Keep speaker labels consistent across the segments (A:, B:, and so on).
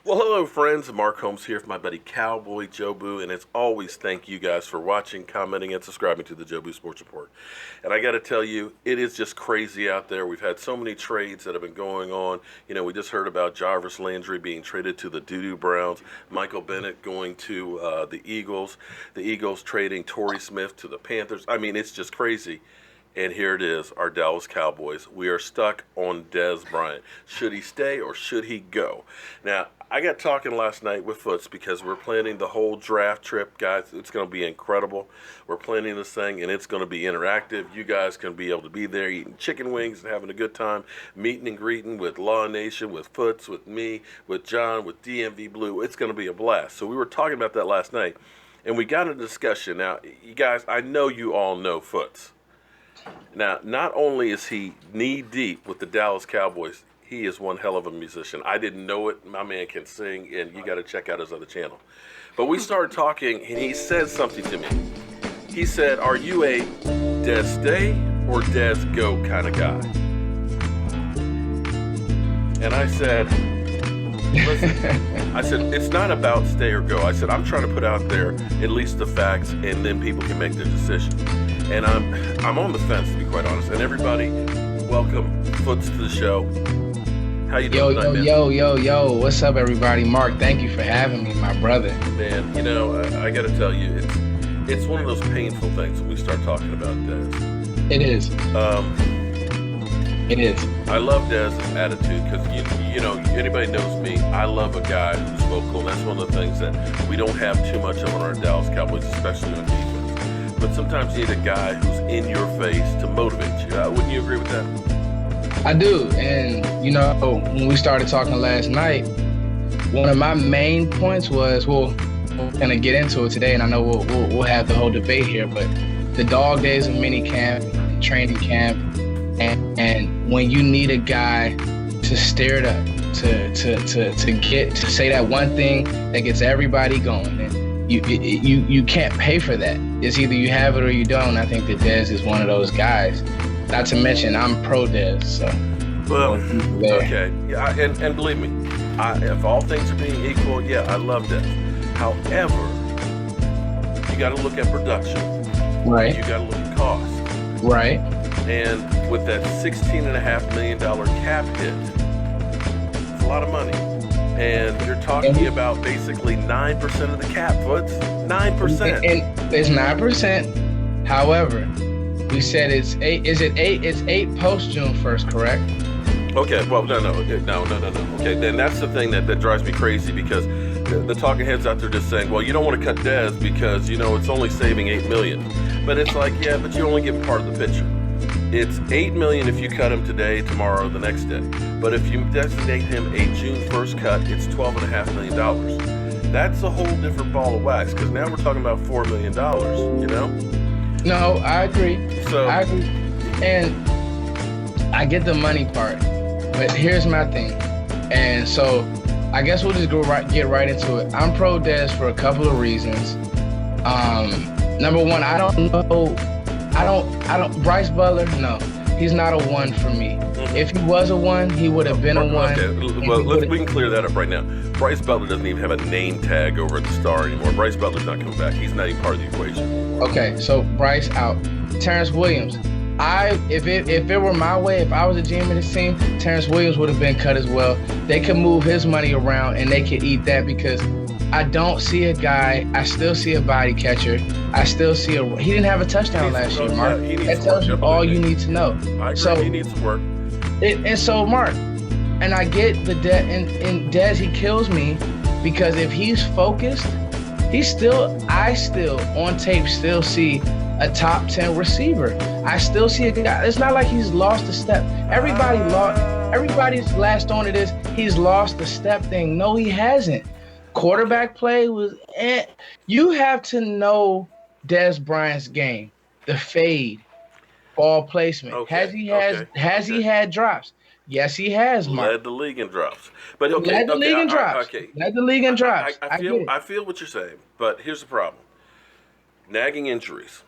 A: Well, hello, friends. Mark Holmes here for my buddy Cowboy Jobu, and as always, thank you guys for watching, commenting, and subscribing to the Jobu Sports Report. And I got to tell you, it is just crazy out there. We've had so many trades that have been going on. You know, we just heard about Jarvis Landry being traded to the Doo-Doo Browns, Michael Bennett going to the Eagles trading Torrey Smith to the Panthers. I mean, it's just crazy. And here it is, our Dallas Cowboys. We are stuck on Dez Bryant. Should he stay or should he go? Now, I got talking last night with Foots because we're planning the whole draft trip, guys. It's going to be incredible. We're planning this thing, and it's going to be interactive. You guys can be able to be there eating chicken wings and having a good time, meeting and greeting with Law Nation, with Foots, with me, with John, with DMV Blue. It's going to be a blast. So we were talking about that last night, and we got a discussion. Now, you guys, I know you all know Foots. Now, not only is he knee-deep with the Dallas Cowboys, he is one hell of a musician. I didn't know it. My man can sing, and you got to check out his other channel. But we started talking, and he said something to me. He said, are you a Dez stay or Dez go kind of guy? And I said, listen, it's not about stay or go. I said, I'm trying to put out there at least the facts, and then people can make their decision. And I'm on the fence, to be quite honest. And everybody, welcome Foots to the show. How you doing tonight, man?
B: Yo. What's up, everybody? Mark, thank you for having me, my brother.
A: Man, you know, I got to tell you, it's one of those painful things when we start talking about Dez.
B: It is. It is.
A: I love Dez's attitude because, you know, anybody knows me. I love a guy who's vocal. And that's one of the things that we don't have too much of on our Dallas Cowboys, especially on defense. But sometimes you need a guy who's in your face to motivate you. Wouldn't you agree with that?
B: I do. And, you know, when we started talking last night, one of my main points was, we're going to get into it today, and I know we'll have the whole debate here, but the dog days of mini camp, training camp, and when you need a guy to stir it up, to say that one thing that gets everybody going. And you can't pay for that. It's either you have it or you don't. I think that Dez is one of those guys. Not to mention, I'm pro Dez. So,
A: well, okay, yeah, and believe me, if all things are being equal, yeah, I love Dez. However, you got to look at production.
B: Right.
A: You got to look at cost.
B: Right.
A: And with that $16.5 million cap hit, it's a lot of money. And you're talking about basically 9% of the cap, Foots. 9%.
B: And it's 9%. However, we said it's 8. Is it 8? It's 8 post June 1st, correct?
A: Okay. Well, no. Okay, then that's the thing that drives me crazy because the talking heads out there just saying, well, you don't want to cut Dez because, you know, it's only saving $8 million. But it's like, yeah, but you only get part of the picture. It's $8 million if you cut him today, tomorrow, the next day. But if you designate him a June 1st cut, it's $12.5 million. That's a whole different ball of wax because now we're talking about $4 million, you know?
B: No, I agree. I agree. And I get the money part, but here's my thing. And so I guess we'll just get right into it. I'm pro Dez for a couple of reasons. Number one, I don't Bryce Butler, no. He's not a 1 for me. If he was a 1, he would have been a 1.
A: Okay, well, we can clear that up right now. Bryce Butler doesn't even have a name tag over at the Star anymore. Bryce Butler's not coming back. He's not even part of the equation.
B: Okay, so Bryce out. Terrence Williams. If it were my way, if I was a GM of this team, Terrence Williams would have been cut as well. They could move his money around and they could eat that because I don't see a guy. I still see a body catcher. I still see he didn't have a touchdown last year, Mark. That tells you all you need to know.
A: I agree. So he needs some work.
B: And so, Mark, and I get the Dez, and Dez, he kills me because if he's focused, I still on tape still see a top 10 receiver. I still see a guy. It's not like he's lost a step. Everybody's latched onto this. He's lost the step thing. No, he hasn't. Quarterback play was. You have to know Dez Bryant's game, the fade, ball placement.
A: Okay.
B: Has he had drops? Yes, he has, Mark.
A: Led the league in drops. But okay,
B: Led the league in drops.
A: Okay.
B: Led the league in drops.
A: I feel what you're saying, but here's the problem. Nagging injuries.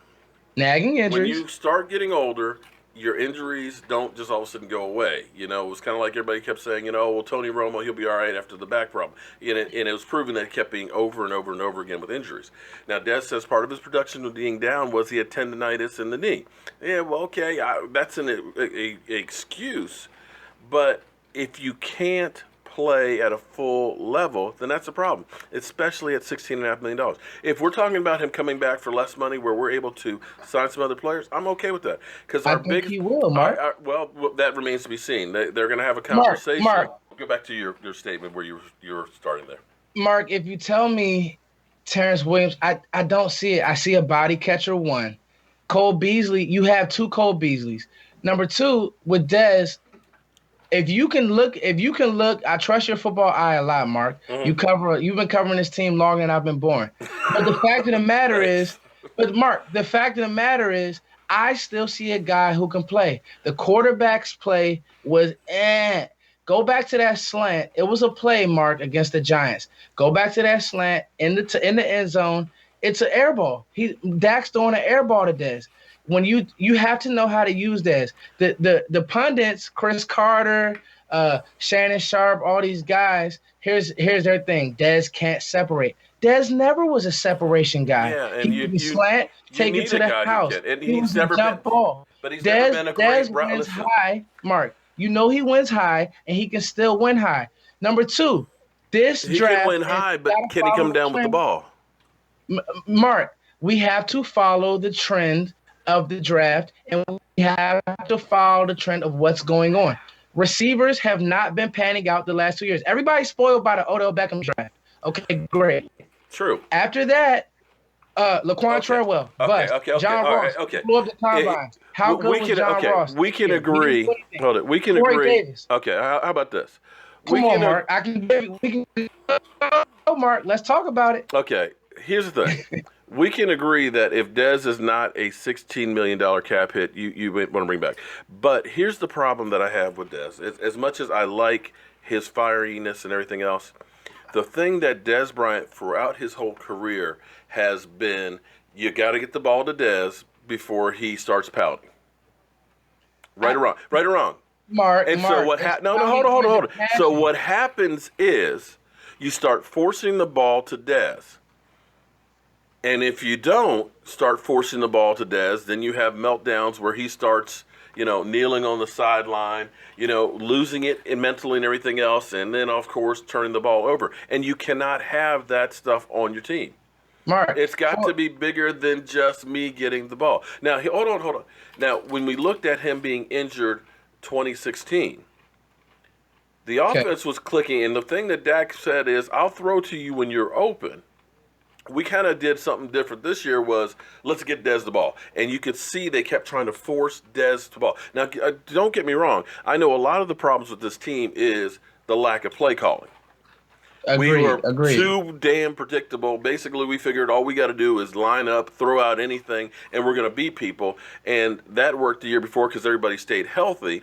B: When
A: you start getting older, your injuries don't just all of a sudden go away. You know, it was kind of like everybody kept saying, you know, well, Tony Romo, he'll be all right after the back problem. And it was proven that it kept being over and over and over again with injuries. Now, Dez says part of his production being down was he had tendonitis in the knee. Yeah, well, okay, that's an excuse. But if you can't play at a full level, then that's a problem, especially at $16.5 million. If we're talking about him coming back for less money where we're able to sign some other players, I'm okay with that. Because
B: I think he will, Mark.
A: well, that remains to be seen. They're going to have a
B: Mark,
A: conversation.
B: Mark,
A: Go back to your statement where you were starting there.
B: Mark, if you tell me Terrence Williams, I don't see it. I see a body catcher, one. Cole Beasley, you have two Cole Beasleys. Number two, with Dez, if you can look, I trust your football eye a lot, Mark.
A: Mm-hmm.
B: You've been covering this team longer than I've been born. But the fact of the matter is, I still see a guy who can play. The quarterback's play was Go back to that slant. It was a play, Mark, against the Giants. Go back to that slant in the end zone. It's an air ball. Dak's throwing an air ball to Dez. When you have to know how to use Dez. The pundits, Chris Carter, Shannon Sharp, all these guys, here's their thing. Dez can't separate. Dez never was a separation guy.
A: Yeah, and
B: he would slant, take it to the house.
A: And
B: He was a jump ball.
A: But he's never been a great
B: Dez wins high, Mark. You know he wins high, and he can still win high. Number two,
A: he can win high, but can he come down with the ball?
B: Mark, we have to follow the trend of the draft, and we have to follow the trend of what's going on. Receivers have not been panning out the last 2 years. Everybody's spoiled by the Odell Beckham draft. Okay, great.
A: True.
B: After that, Laquan Treadwell, John Ross, blew up the combine. How good was John Ross?
A: We can agree. Hold it. We can agree.
B: Davis.
A: Okay, how about this?
B: Come on, Mark. Mark, let's talk about it.
A: Okay, here's the thing. We can agree that if Dez is not a $16 million cap hit, you want to bring back. But here's the problem that I have with Dez. As much as I like his fieriness and everything else, the thing that Dez Bryant throughout his whole career has been, you got to get the ball to Dez before he starts pouting. Right or wrong?
B: Mark.
A: So what happens? No, hold on. So what happens is you start forcing the ball to Dez. And if you don't start forcing the ball to Dez, then you have meltdowns where he starts, kneeling on the sideline, losing it mentally and everything else, and then, of course, turning the ball over. And you cannot have that stuff on your team.
B: Mark,
A: it's got to be bigger than just me getting the ball. Now, hold on. Now, when we looked at him being injured 2016, the offense was clicking, and the thing that Dak said is, I'll throw to you when you're open. We kind of did something different this year was, let's get Dez the ball. And you could see they kept trying to force Dez the ball. Now, don't get me wrong. I know a lot of the problems with this team is the lack of play calling. We were too damn predictable. Basically, we figured all we got to do is line up, throw out anything, and we're going to beat people. And that worked the year before because everybody stayed healthy.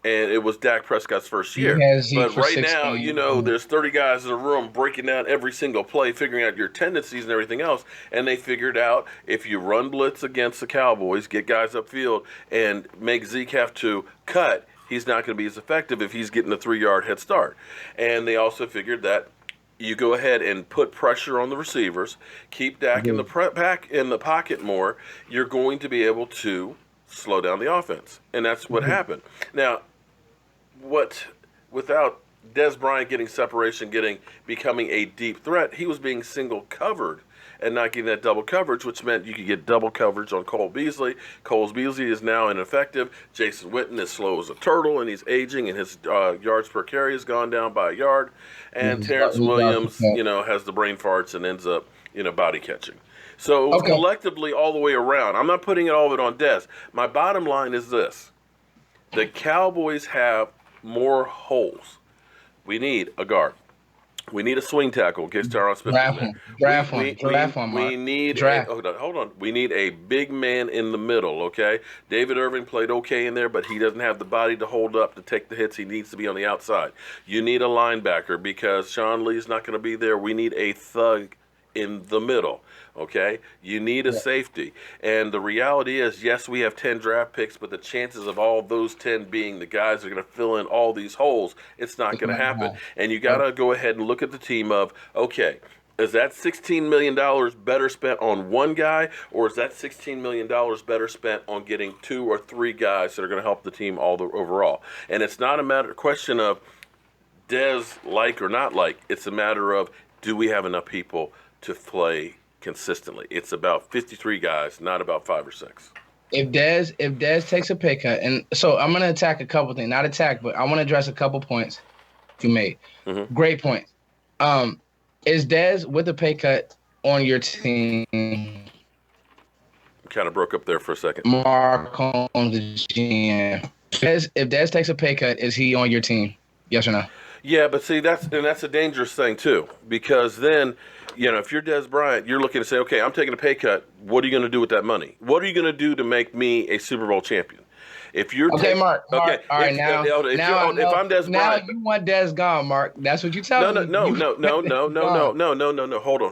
A: And it was Dak Prescott's first year. But right now, there's 30 guys in a room breaking down every single play, figuring out your tendencies and everything else. And they figured out if you run blitz against the Cowboys, get guys upfield, and make Zeke have to cut, he's not going to be as effective if he's getting a 3-yard head start. And they also figured that you go ahead and put pressure on the receivers, keep Dak in the pocket more, you're going to be able to slow down the offense. And that's what happened. Now, without Dez Bryant getting separation, becoming a deep threat, he was being single covered and not getting that double coverage, which meant you could get double coverage on Cole Beasley. Cole Beasley is now ineffective. Jason Witten is slow as a turtle, and he's aging, and his yards per carry has gone down by a yard. And Terrence Williams, has the brain farts and ends up, body catching. So collectively, all the way around, I'm not putting all of it on Dez. My bottom line is this. The Cowboys have more holes. We need a guard. We need a swing tackle. Get Tyron Smith.
B: Draft one.
A: We need hold on. We need a big man in the middle. Okay. David Irving played okay in there, but he doesn't have the body to hold up to take the hits. He needs to be on the outside. You need a linebacker because Sean Lee's not going to be there. We need a thug in the middle. Okay, you need a safety, and the reality is, yes, we have 10 draft picks, but the chances of all those 10 being the guys that are going to fill in all these holes, it's not going to happen. And you got to go ahead and look at the team of, okay, is that $16 million better spent on one guy, or is that $16 million better spent on getting 2 or 3 guys that are going to help the team overall? And it's not a question of Dez like or not like. It's a matter of, do we have enough people to play consistently? It's about 53 guys, not about 5 or 6.
B: If Dez takes a pay cut, and so I'm gonna attack a couple things, not attack, but I want to address a couple points you made.
A: Mm-hmm.
B: Great point. Is Dez with a pay cut on your team?
A: Kind of broke up there for a second.
B: Mark Holmes, the GM. If Dez takes a pay cut, is he on your team? Yes or no?
A: Yeah, but see, that's a dangerous thing too, because then, if you're Dez Bryant, you're looking to say, okay, I'm taking a pay cut. What are you going to do with that money? What are you going to do to make me a Super Bowl champion? If you're
B: Mark. All right, now
A: if I'm Dez Bryant,
B: now you want Dez gone, Mark. That's what you tell me.
A: No. Hold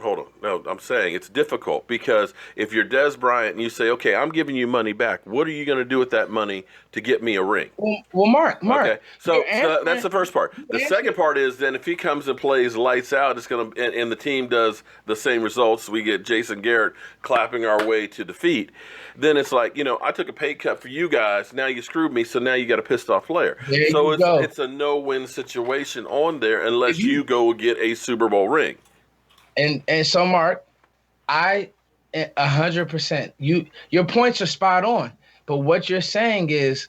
A: on. No, I'm saying it's difficult because if you're Dez Bryant and you say, okay, I'm giving you money back, what are you going to do with that money to get me a ring?
B: Well, Mark.
A: Okay, so that's the first part. The second part is then if he comes and plays lights out, it's going to, and the team does the same results. We get Jason Garrett clapping our way to defeat. Then it's like, I took a pay cut for you guys. Now you screwed me, so now you got a pissed off player. So it's a no-win situation on there unless you go get a Super Bowl ring.
B: And so, Mark, 100%. Your points are spot on. But what you're saying is,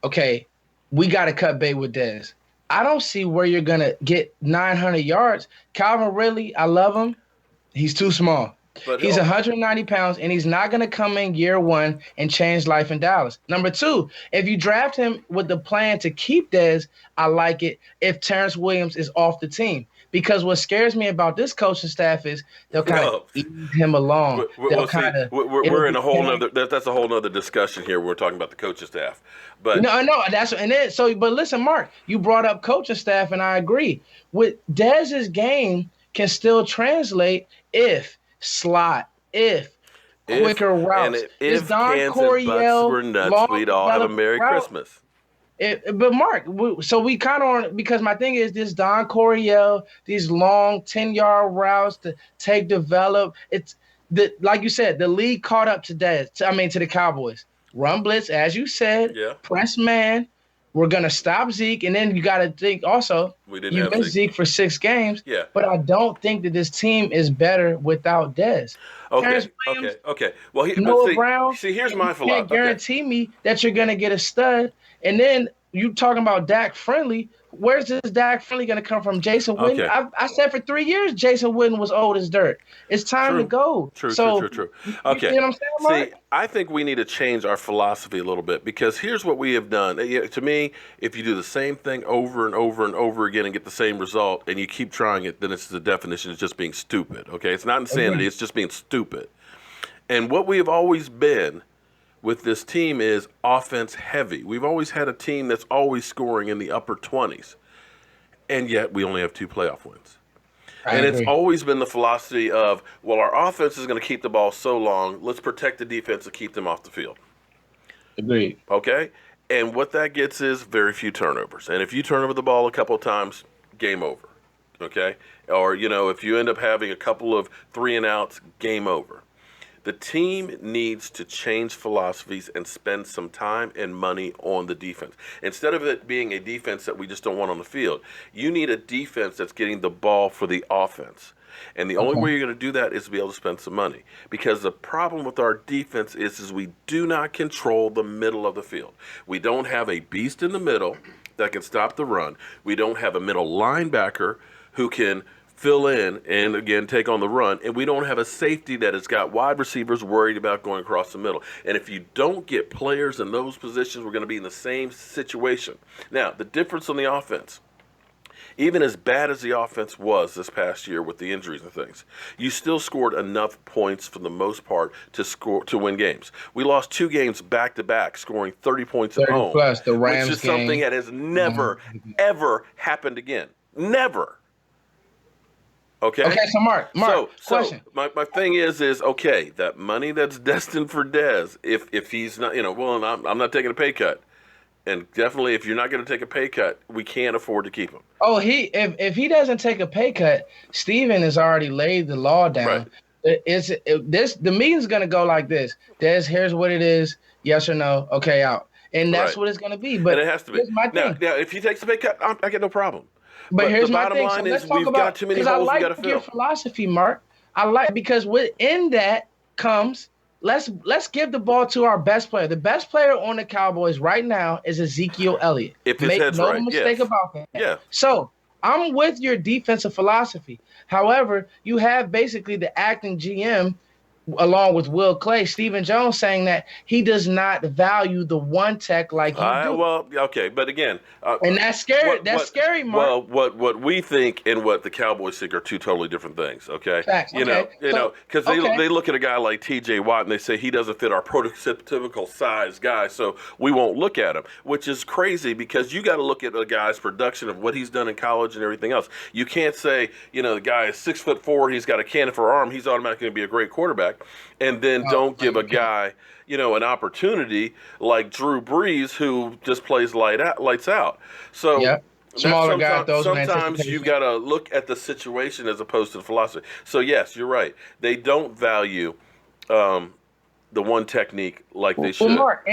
B: okay, we got to cut bait with Dez. I don't see where you're going to get 900 yards. Calvin Ridley, I love him. He's too small. But he's 190 pounds, and he's not going to come in year one and change life in Dallas. Number 2, if you draft him with the plan to keep Dez, I like it if Terrence Williams is off the team. Because what scares me about this coaching staff is they'll kind of ease him along.
A: We're in a whole nother. That's a whole nother discussion here. We're talking about the coaching staff, but
B: but listen, Mark, you brought up coaching staff, and I agree. With Dez's game can still translate if slot, quicker routes.
A: And if Kansas Bucks were nuts, we'd all have a Merry Christmas.
B: But Mark, so we kind of because my thing is this Don Coryell, these long 10-yard routes to develop. It's like you said, the league caught up to the Cowboys. Run blitz, as you said, press man. We're gonna stop Zeke, and then you got to think also you missed Zeke for 6 games.
A: Yeah,
B: but I don't think that this team is better without Dez.
A: Okay. Well,
B: Brown.
A: See, here's my philosophy.
B: You can't guarantee me that you're gonna get a stud, and then you talking about Dak Friendly. Where's this Dak Friendly going to come from? Jason Witten?
A: Okay.
B: I said for 3 years Jason Witten was old as dirt. It's time to go.
A: True.
B: You
A: Okay.
B: know what I'm saying, Mark?
A: See, I think we need to change our philosophy a little bit because here's what we have done. To me, if you do the same thing over and over and over again and get the same result and you keep trying it, then it's the definition of just being stupid. Okay? It's not insanity. It's just being stupid. And what we have always been with this team is offense heavy. We've always had a team that's always scoring in the upper 20s, and yet we only have 2 playoff wins. It's always been the philosophy of, well, our offense is going to keep the ball so long, let's protect the defense and keep them off the field.
B: Agreed.
A: Okay? And what that gets is very few turnovers. And if you turn over the ball a couple of times, game over. Okay? Or, if you end up having a couple of 3-and-outs, game over. The team needs to change philosophies and spend some time and money on the defense. Instead of it being a defense that we just don't want on the field, you need a defense that's getting the ball for the offense. And the only way you're going to do that is to be able to spend some money. Because the problem with our defense is we do not control the middle of the field. We don't have a beast in the middle that can stop the run. We don't have a middle linebacker who can fill in and, again, take on the run. And we don't have a safety that has got wide receivers worried about going across the middle. And if you don't get players in those positions, we're going to be in the same situation. Now, the difference on the offense, even as bad as the offense was this past year with the injuries and things, you still scored enough points for the most part to win games. We lost 2 games back-to-back, scoring 30 points at home,
B: plus the Rams
A: which is something that has never, ever happened again. Never. Okay.
B: Okay, so Mark,
A: So
B: question.
A: my thing is okay, that money that's destined for Dez, if he's not, well, and I'm not taking a pay cut, and definitely if you're not going to take a pay cut, we can't afford to keep him.
B: Oh, if he doesn't take a pay cut, Steven has already laid the law
A: Right.
B: down. The meeting's gonna go like this. Here's what it is. Yes or no. Okay, out. And that's
A: Right.
B: what it's gonna be.
A: And
B: But
A: it has to be.
B: here's my
A: Now,
B: thing.
A: if he takes the pay cut, I get no problem.
B: But
A: But the
B: here's my
A: bottom
B: thing. So
A: line is
B: let's talk
A: we've got
B: about
A: too many
B: because I
A: holes we got
B: like
A: to
B: your
A: fill.
B: philosophy, Mark. I like because within that comes let's give the ball to our best player. The best player on the Cowboys right now is Ezekiel Elliott.
A: If his
B: Make
A: head's
B: no
A: right,
B: mistake
A: yes.
B: about that.
A: Yeah.
B: So I'm with your defensive philosophy. However, you have basically the acting GM along with Will Clay, Stephen Jones saying that he does not value the one tech like you do.
A: Well, okay, but again,
B: And that's scary. That's
A: what
B: scary, Mark.
A: well, what we think and what the Cowboys think are two totally different things. Okay,
B: Facts. Okay.
A: because
B: Okay.
A: they look at a guy like T.J. Watt and they say he doesn't fit our prototypical size guy, so we won't look at him, which is crazy because you got to look at a guy's production of what he's done in college and everything else. You can't say the guy is 6'4", he's got a cannon for arm, he's automatically going to be a great quarterback, and then don't give a guy an opportunity like Drew Brees, who just plays lights out. So
B: Yeah. Smaller guy throws with
A: sometimes you've
B: anticipation.
A: got to look at the situation as opposed to the philosophy. So yes, you're right. They don't value the one technique like they should.
B: Well, Mark,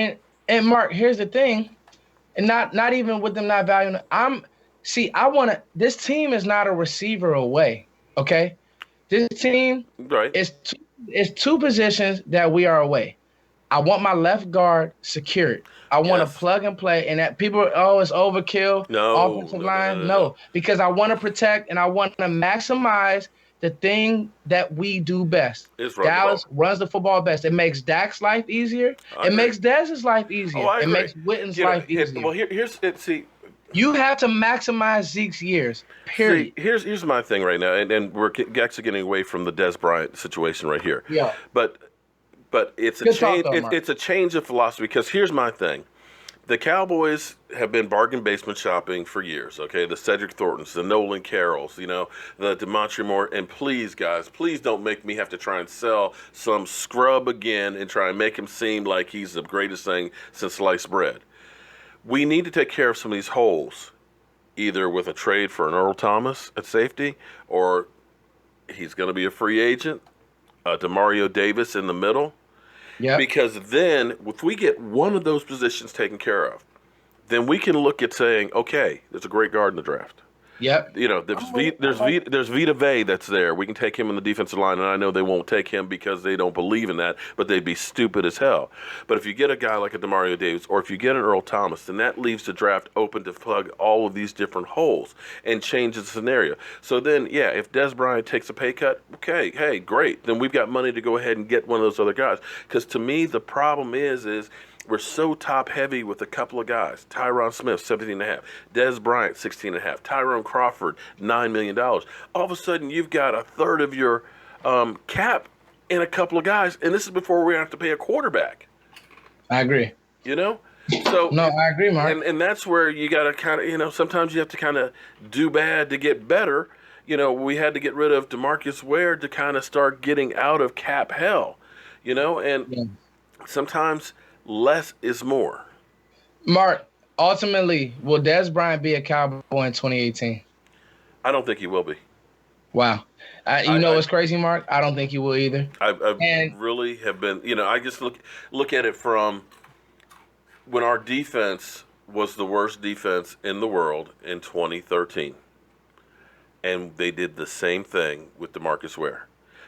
B: and Mark, here's the thing, and not even with them not valuing. I want to. This team is not a receiver away. Okay, this team
A: Right.
B: is two positions that we are away. I want my left guard secured. I want to
A: Yes.
B: plug and play, and that people, it's overkill.
A: No,
B: Offensive
A: no, no,
B: line,
A: no, no.
B: because I want to protect and I want to maximize the thing that we do best.
A: Is run the
B: Dallas
A: ball.
B: runs the football best. It makes Dak's life easier.
A: I
B: It
A: agree.
B: makes Dez's life easier.
A: Oh, I
B: It
A: agree.
B: makes Witten's life easier.
A: Well, here's it.
B: You have to maximize Zeke's years. Period.
A: See, here's my thing right now, and we're actually getting away from the Dez Bryant situation right here.
B: Yeah.
A: But it's a
B: Good talk,
A: change.
B: though, Mark.
A: It's a change of philosophy because here's my thing. The Cowboys have been bargain basement shopping for years, okay? The Cedric Thorntons, the Nolan Carrolls, the DeMontre Moore. And please, guys, please don't make me have to try and sell some scrub again and try and make him seem like he's the greatest thing since sliced bread. We need to take care of some of these holes, either with a trade for an Earl Thomas at safety, or he's going to be a free agent, DeMario Davis in the middle.
B: Yeah.
A: Because then, if we get one of those positions taken care of, then we can look at saying, okay, there's a great guard in the draft.
B: Yep.
A: There's Vita Vea that's there. We can take him in the defensive line, and I know they won't take him because they don't believe in that, but they'd be stupid as hell. But if you get a guy like a DeMario Davis, or if you get an Earl Thomas, then that leaves the draft open to plug all of these different holes and change the scenario. So then, yeah, if Dez Bryant takes a pay cut, okay, hey, great. Then we've got money to go ahead and get one of those other guys. Because to me, the problem is we're so top heavy with a couple of guys. Tyron Smith, 17.5. Dez Bryant, 16.5. Tyrone Crawford, $9 million. All of a sudden, you've got a third of your cap in a couple of guys, and this is before we have to pay a quarterback.
B: I agree.
A: So
B: No, I agree, Mark.
A: and that's where you got to kind of, sometimes you have to kind of do bad to get better. We had to get rid of DeMarcus Ware to kind of start getting out of cap hell. And sometimes less is more.
B: Mark, ultimately, will Dez Bryant be a Cowboy in 2018?
A: I don't think he will be.
B: Wow. What's crazy, Mark? I don't think he will either.
A: I really have been, I just look at it from when our defense was the worst defense in the world in 2013. And they did the same thing with DeMarcus Ware.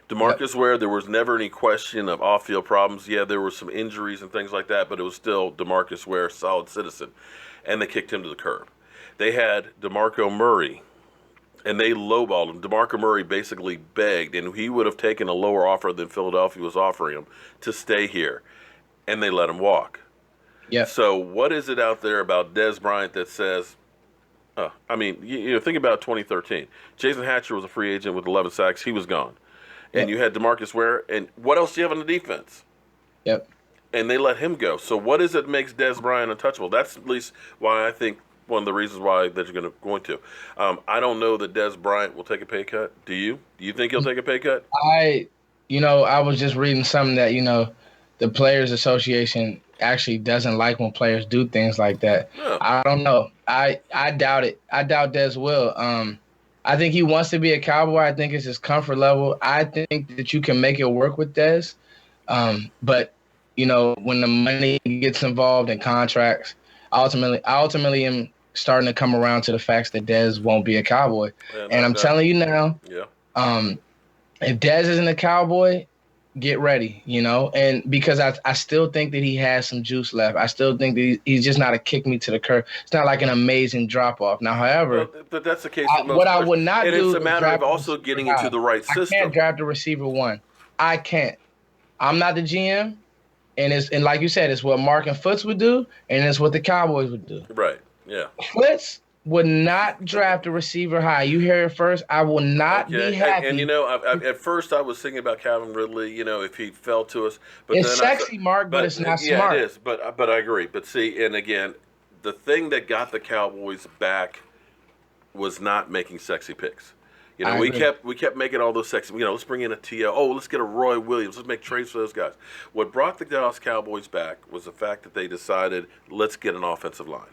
A: DeMarcus Ware, there was never any question of off-field problems. Yeah, there were some injuries and things like that, but it was still DeMarcus Ware, solid citizen. And they kicked him to the curb. They had DeMarco Murray, and they lowballed him. DeMarco Murray basically begged, and he would have taken a lower offer than Philadelphia was offering him to stay here. And they let him walk.
B: Yeah.
A: So what is it out there about Dez Bryant that says, think about 2013. Jason Hatcher was a free agent with 11 sacks. He was gone. And you had DeMarcus Ware, and what else do you have on the defense?
B: Yep.
A: And they let him go. So what is it that makes Dez Bryant untouchable? That's at least why I think one of the reasons why they're going to. I don't know that Dez Bryant will take a pay cut. Do you? Do you think he'll take a pay cut?
B: I was just reading something that, the Players Association actually doesn't like when players do things like that.
A: No.
B: I don't know. I doubt it. I doubt Dez will. I think he wants to be a Cowboy. I think it's his comfort level. I think that you can make it work with Dez. But, when the money gets involved in contracts, I ultimately am starting to come around to the facts that Dez won't be a Cowboy. And I'm telling you now, if Dez isn't a Cowboy, get ready, and because I still think that he has some juice left. I still think that he's just not a kick me to the curb. It's not like an amazing drop off. Now, however,
A: but that's the case.
B: What I would not do,
A: and it's a matter of also getting into the right system.
B: I can't draft a receiver one. I can't. I'm not the GM, and like you said, it's what Mark and Foots would do, and it's what the Cowboys would do.
A: Right. Yeah.
B: Foots would not draft a receiver high. You hear it first. I will not be happy.
A: And at first I was thinking about Calvin Ridley. If he fell to us, but
B: it's
A: then
B: sexy, Mark, but it's not smart.
A: Yeah, it is. But I agree. But see, and again, the thing that got the Cowboys back was not making sexy picks. We kept making all those sexy. Let's bring in a T.O. Oh, let's get a Roy Williams. Let's make trades for those guys. What brought the Dallas Cowboys back was the fact that they decided, let's get an offensive line.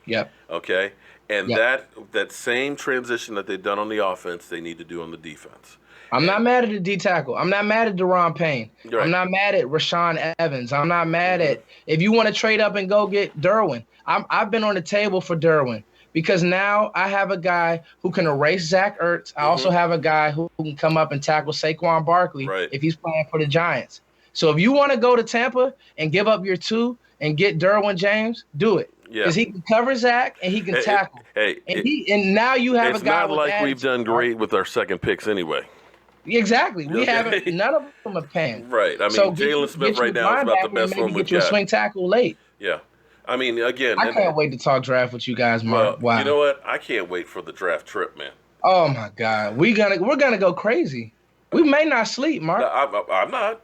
B: Yep.
A: Okay. And that same transition that they've done on the offense, they need to do on the defense.
B: I'm not mad at the D tackle. I'm not mad at Deron Payne.
A: Right.
B: I'm not mad at Rashaan Evans. I'm not mad at if you want to trade up and go get Derwin. I've been on the table for Derwin because now I have a guy who can erase Zach Ertz. I also have a guy who can come up and tackle Saquon Barkley if he's playing for the Giants. So if you want to go to Tampa and give up your 2 and get Derwin James, do it. Because he can cover Zach and he can tackle. And now you have a guy.
A: It's not like we've done great with our second picks anyway.
B: Exactly. We haven't. None of them are paying.
A: Right. I mean, Jalen Smith right now is about the best one we've got.
B: Get you a swing tackle late.
A: Yeah. I mean, again.
B: I can't wait to talk draft with you guys, Mark. Wow.
A: You know what? I can't wait for the draft trip, man.
B: Oh my God, we're gonna go crazy. We may not sleep, Mark.
A: I'm not.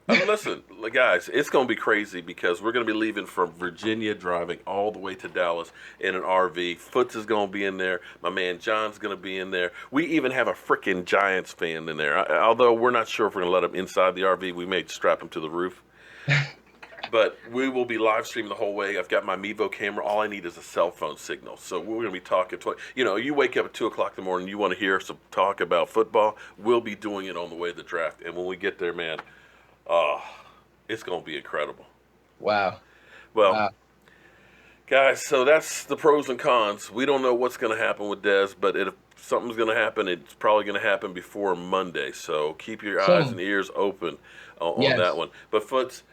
A: I mean, listen, guys, it's going to be crazy because we're going to be leaving from Virginia, driving all the way to Dallas in an RV. Foots is going to be in there. My man John's going to be in there. We even have a freaking Giants fan in there. Although we're not sure if we're going to let him inside the RV. We may strap him to the roof. But we will be live streaming the whole way. I've got my Mevo camera. All I need is a cell phone signal. So we're going to be talking. You wake up at 2 o'clock in the morning, you want to hear some talk about football. We'll be doing it on the way to the draft. And when we get there, man, it's going to be incredible.
B: Wow.
A: Well, guys, so that's the pros and cons. We don't know what's going to happen with Dez, but if something's going to happen, it's probably going to happen before Monday. So keep your eyes and ears open on that one. But Foots,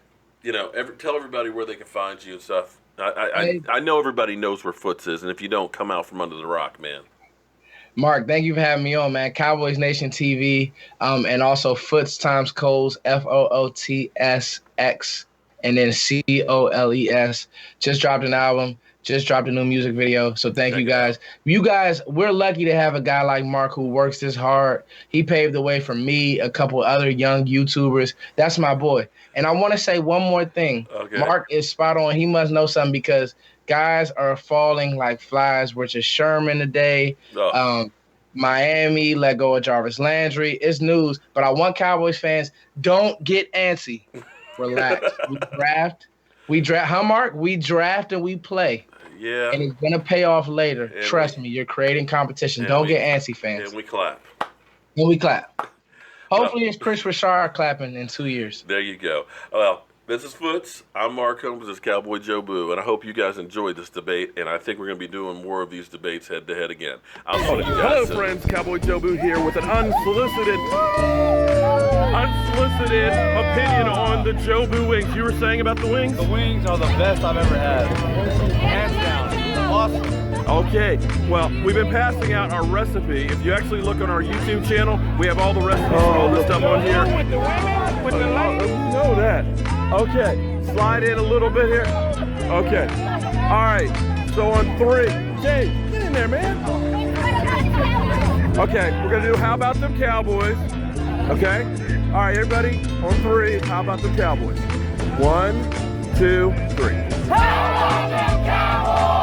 A: tell everybody where they can find you and stuff. I know everybody knows where Foots is, and if you don't, come out from under the rock, man.
B: Mark, thank you for having me on, man. Cowboys Nation TV, and also Foots times Coles, FOOTSX, and then COLES. Just dropped an album, just dropped a new music video. So thank you guys. You guys, we're lucky to have a guy like Mark who works this hard. He paved the way for me, a couple other young YouTubers. That's my boy. And I want to say one more thing. Okay. Mark is spot on. He must know something because guys are falling like flies. Richard Sherman today. Miami let go of Jarvis Landry. It's news. But I want Cowboys fans, don't get antsy. Relax. We draft. Huh, Mark? We draft and we play.
A: Yeah.
B: And it's going to pay off later. And trust me, you're creating competition. Don't get antsy, fans.
A: And we clap.
B: Hopefully it's Chris Richard clapping in 2 years.
A: There you go. Well, this is Foots. I'm Mark Holmes. This is CowboyJobu, and I hope you guys enjoyed this debate, and I think we're going to be doing more of these debates head-to-head again. I'll see you guys soon.
C: Friends. CowboyJobu here with an unsolicited opinion on the Jobu wings. You were saying about the wings?
D: The wings are the best I've ever had. Hands down. Awesome.
C: Okay, well, we've been passing out our recipe. If you actually look on our YouTube channel, we have all the recipes for all this stuff on here.
D: With the women, with the ladies.
C: You know that. Okay, slide in a little bit here. Okay, all right, so on 3. Jay, get in there, man. Okay, we're going to do How About Them Cowboys. Okay, all right, everybody, on 3, How About Them Cowboys. 1, 2, 3.
E: How about them Cowboys?